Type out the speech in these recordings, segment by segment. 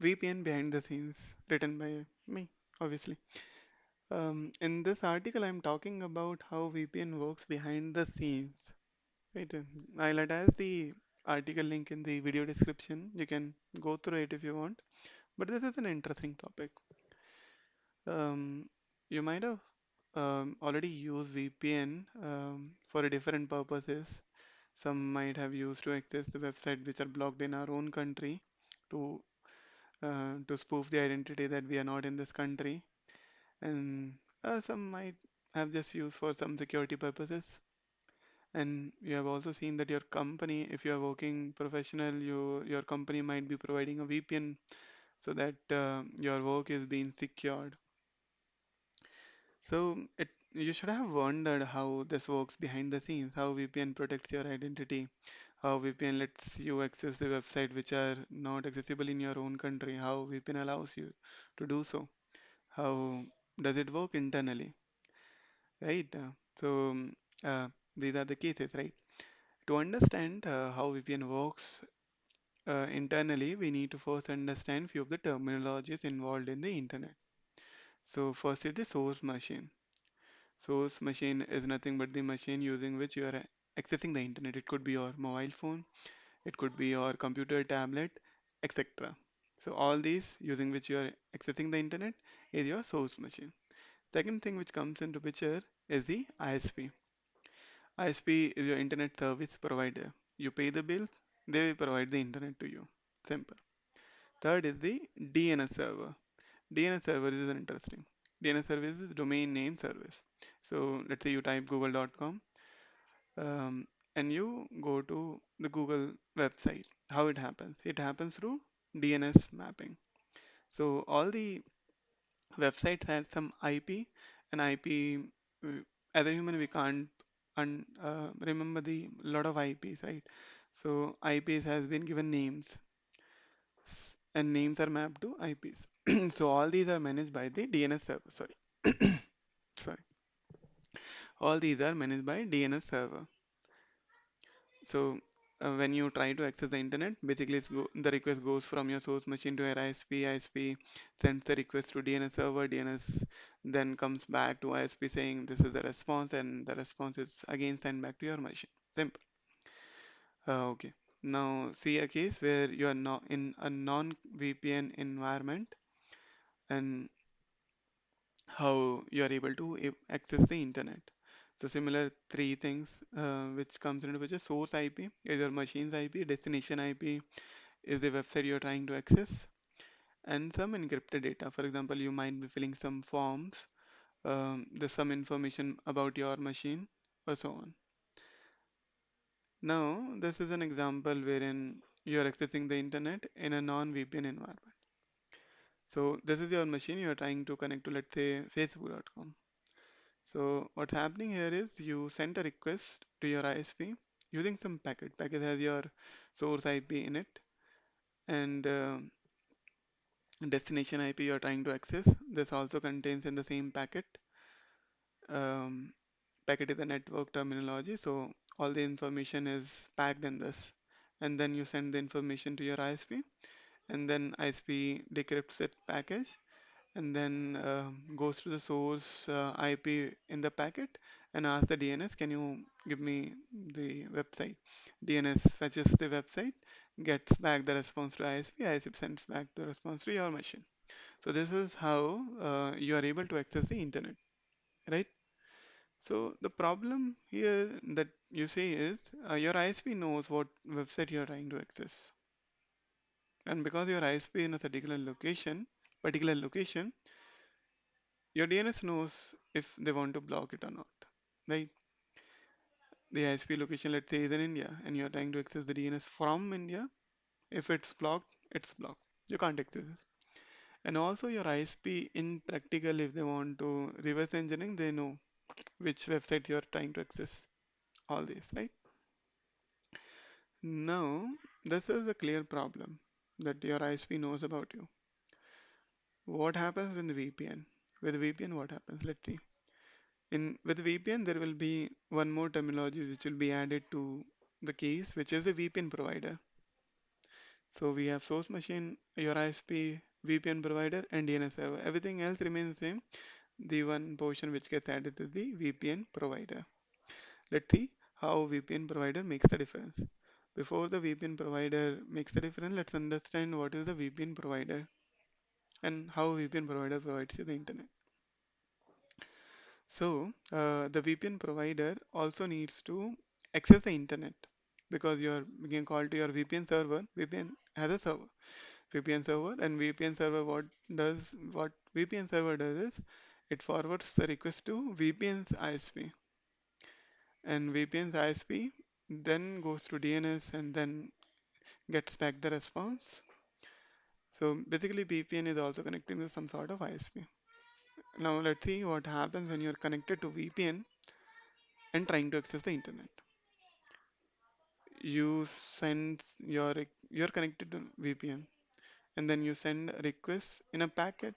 VPN behind the scenes, written by me, obviously. In this article, I'm talking about how VPN works behind the scenes. Right? I'll attach the article link in the video description. You can go through it if you want. But this is an interesting topic. Um, you might have already used VPN for different purposes. Some might have used to access the website which are blocked in our own country to to spoof the identity that we are not in this country, and some might have just used for some security purposes. And you have also seen that your company, if you are working professional, your company might be providing a VPN so that your work is being secured. So you should have wondered how this works behind the scenes, how VPN protects your identity, how VPN lets you access the website which are not accessible in your own country, how VPN allows you to do so, how does it work internally, right? Uh, these are the cases, right? To understand how VPN works internally, we need to first understand few of the terminologies involved in the internet. So first is the source machine. Source machine is nothing but the machine using which you are accessing the internet. It could be your mobile phone, it could be your computer, tablet, etc. So all these using which you are accessing the internet is your source machine. Second thing which comes into picture is the ISP. ISP is your internet service provider. You pay the bills, they will provide the internet to you. Simple. Third is the DNS server. DNS server is interesting. DNS service is domain name service. So let's say you type google.com um, and you go to the Google website. How it happens? It happens through DNS mapping. So all the websites have some IP, and IP. As a human, we can't remember the lot of IPs, right? So IPs has been given names, and names are mapped to IPs. So all these are managed by the DNS server. Sorry, sorry. All these are managed by DNS server. So when you try to access the internet, basically the request goes from your source machine to your ISP. ISP sends the request to DNS server. DNS then comes back to ISP saying this is the response, and the response is again sent back to your machine. Simple. Okay. Now see a case where you are not in a non-VPN environment, and how you are able to access the internet. So similar three things which comes into which is source IP is your machine's IP, destination IP is the website you're trying to access, and some encrypted data. For example, you might be filling some forms, there's some information about your machine or so on. Now, this is an example wherein you're accessing the internet in a non-VPN environment. So this is your machine you're trying to connect to, let's say facebook.com. So what's happening here is you send a request to your ISP using some packet. Packet has your source IP in it, and destination IP you're trying to access. This also contains in the same packet. Um, Packet is a network terminology, so all the information is packed in this. And then you send the information to your ISP, and then ISP decrypts that package and then goes to the source IP in the packet and asks the DNS, can you give me the website? DNS fetches the website, gets back the response to ISP, ISP sends back the response to your machine. So this is how you are able to access the internet, right? So the problem here that you say is your ISP knows what website you are trying to access, and because your ISP in a particular location, your DNS knows if they want to block it or not, right? The ISP location, let's say, is in India, and you're trying to access the DNS from India. If it's blocked, it's blocked. You can't access it. And also, your ISP, in practical, if they want to reverse engineering, they know which website you're trying to access. All this, right? Now, this is a clear problem that your ISP knows about you. What happens with the VPN? With VPN, what happens? Let's see. In with VPN, there will be one more terminology which will be added to the case, which is the VPN provider. So we have source machine, your ISP, VPN provider, and DNS server. Everything else remains same. The one portion which gets added is the VPN provider. Let's see how VPN provider makes the difference. Before the VPN provider makes the difference, let's understand what is the VPN provider and how VPN provider provides you the internet. So the VPN provider also needs to access the internet because you can call to your VPN server. VPN has a server, VPN server, and VPN server what VPN server does is it forwards the request to VPN's ISP, and VPN's ISP then goes through DNS and then gets back the response. So basically, VPN is also connecting to some sort of ISP. Now let's see what happens when you're connected to VPN and trying to access the internet. You send you're connected to VPN and then you send requests in a packet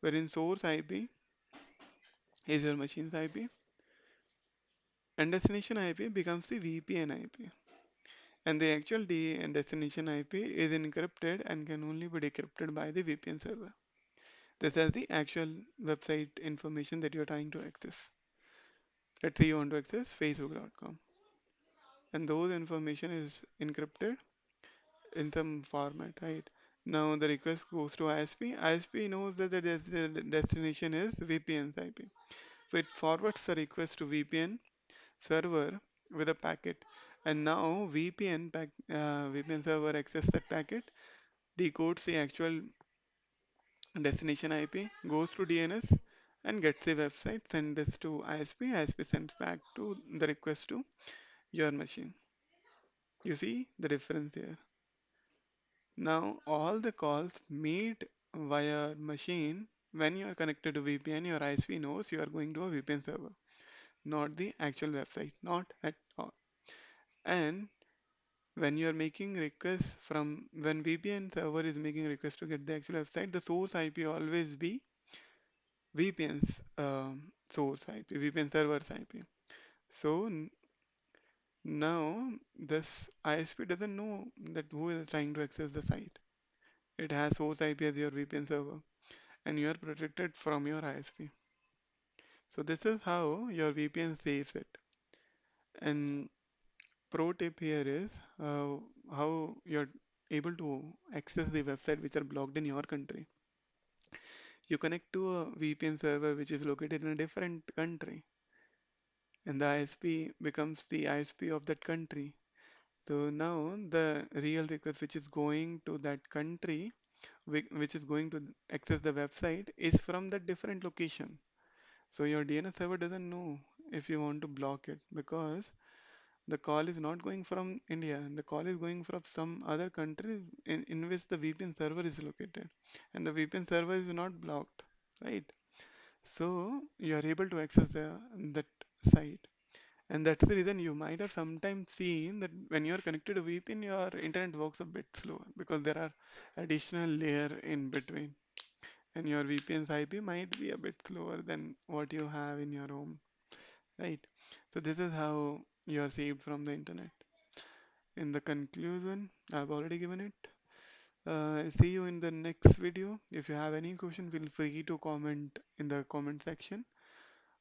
wherein source IP is your machine's IP and destination IP becomes the VPN IP. And the actual destination IP is encrypted and can only be decrypted by the VPN server. This is the actual website information that you're trying to access. Let's say you want to access facebook.com and those information is encrypted in some format, right? Now the request goes to ISP. ISP knows that the destination is VPN's IP. So it forwards the request to VPN server with a packet. And now VPN server access that packet, decodes the actual destination IP, goes to DNS and gets the website, sends this to ISP. ISP sends back to the request to your machine. You see the difference here. Now all the calls made via machine when you are connected to VPN, your ISP knows you are going to a VPN server, not the actual website, not at all. And when you are making requests from when VPN server is making requests to get the actual website, the source IP always be VPN's source IP, VPN server's IP. So now this ISP doesn't know that who is trying to access the site. It has source IP as your VPN server, and you are protected from your ISP. So this is how your VPN saves it. And pro tip here is uh, how you're able to access the website which are blocked in your country. You connect to a VPN server which is located in a different country, and the ISP becomes the ISP of that country. So now the real request which is going to that country, which is going to access the website, is from that different location. So your DNS server doesn't know if you want to block it because the call is not going from India, the call is going from some other country in which the VPN server is located, and the VPN server is not blocked, right? So you are able to access that site, and that's the reason you might have sometimes seen that when you are connected to VPN, your internet works a bit slower because there are additional layer in between, and your VPN's IP might be a bit slower than what you have in your home, right? So this is how you are saved from the internet. In the conclusion, I've already given it. See you in the next video. If you have any question, feel free to comment in the comment section.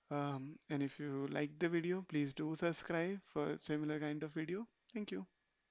And if you like the video, please do subscribe for similar kind of video. Thank you.